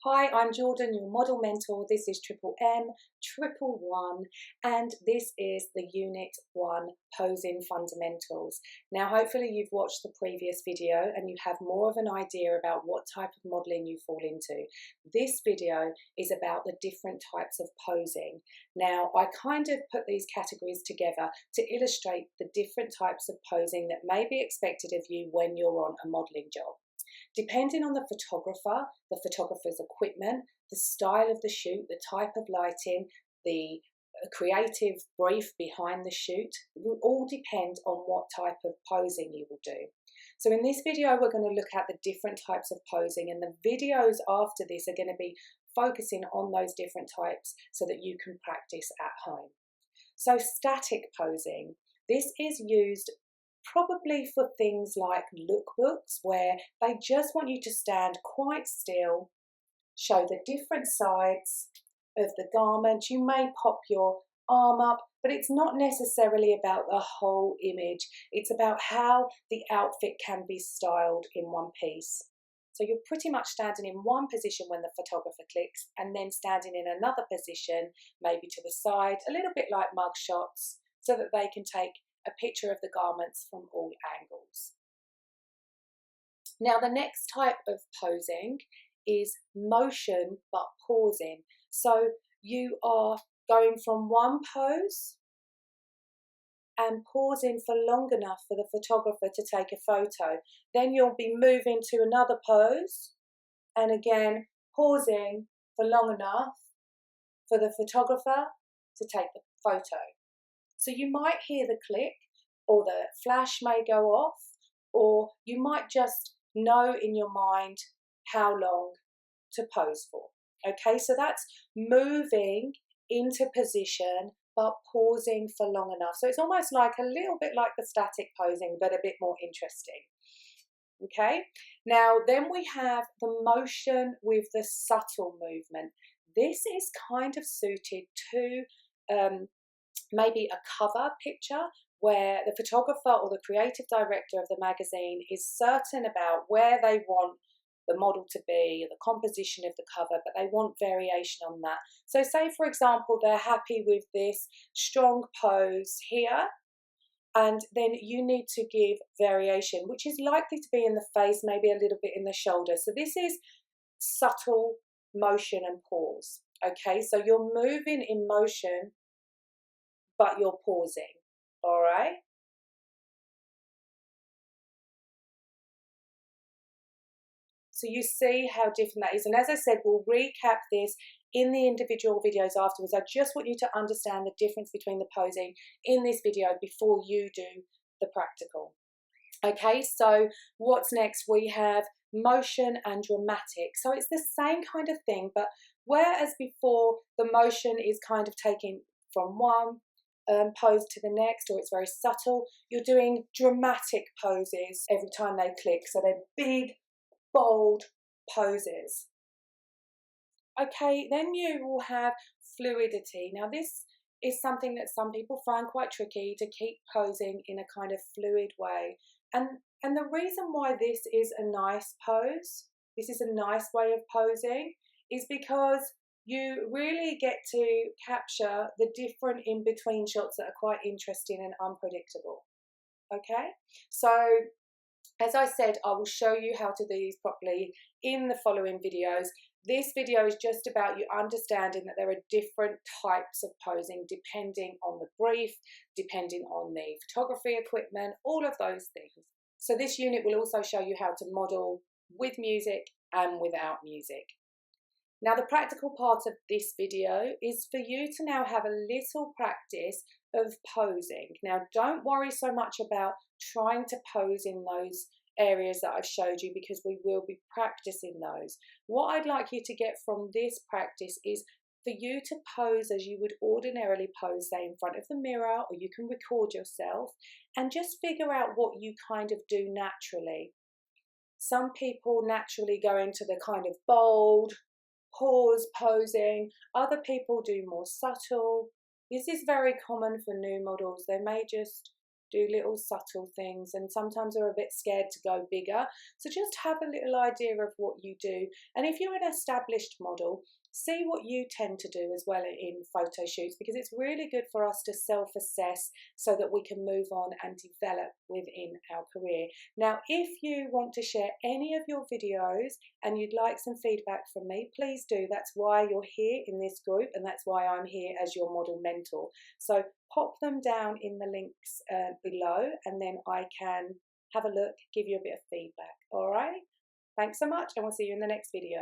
Hi, I'm Jordan, your model mentor. This is Triple M, Triple One, and this is the Unit 1 Posing Fundamentals. Now, hopefully you've watched the previous video and you have more of an idea about what type of modelling you fall into. This video is about the different types of posing. Now, I kind of put these categories together to illustrate the different types of posing that may be expected of you when you're on a modelling job. Depending on the photographer, the photographer's equipment, the style of the shoot, the type of lighting, the creative brief behind the shoot, it will all depend on what type of posing you will do. So in this video, we're going to look at the different types of posing, and the videos after this are going to be focusing on those different types so that you can practice at home. So static posing, this is used probably for things like lookbooks where they just want you to stand quite still, show the different sides of the garment. You may pop your arm up, but it's not necessarily about the whole image. It's about how the outfit can be styled in one piece. So you're pretty much standing in one position when the photographer clicks and then standing in another position, maybe to the side, a little bit like mug shots, so that they can take a picture of the garments from all angles. Now the next type of posing is motion but pausing. So you are going from one pose and pausing for long enough for the photographer to take a photo. Then you'll be moving to another pose and again pausing for long enough for the photographer to take the photo. So you might hear the click, or the flash may go off, or you might just know in your mind how long to pose for. Okay, so that's moving into position but pausing for long enough. So it's almost like a little bit like the static posing, but a bit more interesting. Okay, now then we have the motion with the subtle movement. This is kind of suited to maybe a cover picture where the photographer or the creative director of the magazine is certain about where they want the model to be, the composition of the cover, but they want variation on that. So say, for example, they're happy with this strong pose here, and then you need to give variation, which is likely to be in the face, maybe a little bit in the shoulder. So this is subtle motion and pause. Okay, so you're moving in motion, but you're pausing, all right? So you see how different that is. And as I said, we'll recap this in the individual videos afterwards. I just want you to understand the difference between the posing in this video before you do the practical. Okay, so what's next? We have motion and dramatic. So it's the same kind of thing, but whereas before the motion is kind of taken from one pose to the next, or it's very subtle, you're doing dramatic poses every time they click. So they're big, bold poses. Okay, then you will have fluidity. Now this is something that some people find quite tricky, to keep posing in a kind of fluid way. And the reason why this is a nice pose, this is a nice way of posing, is because you really get to capture the different in-between shots that are quite interesting and unpredictable. Okay, so as I said, I will show you how to do these properly in the following videos. This video is just about you understanding that there are different types of posing depending on the brief, depending on the photography equipment, all of those things. So this unit will also show you how to model with music and without music. Now the practical part of this video is for you to now have a little practice of posing. Now don't worry so much about trying to pose in those areas that I've showed you, because we will be practicing those. What I'd like you to get from this practice is for you to pose as you would ordinarily pose, say in front of the mirror, or you can record yourself and just figure out what you kind of do naturally. Some people naturally go into the kind of bold, pause posing, other people do more subtle. This is very common for new models. They may just do little subtle things, and sometimes are a bit scared to go bigger. So just have a little idea of what you do. And if you're an established model, see what you tend to do as well in photo shoots, because it's really good for us to self-assess so that we can move on and develop within our career. Now, if you want to share any of your videos and you'd like some feedback from me, please do. That's why you're here in this group, and that's why I'm here as your model mentor. So pop them down in the links below, and then I can have a look, give you a bit of feedback. All right? Thanks so much, and we'll see you in the next video.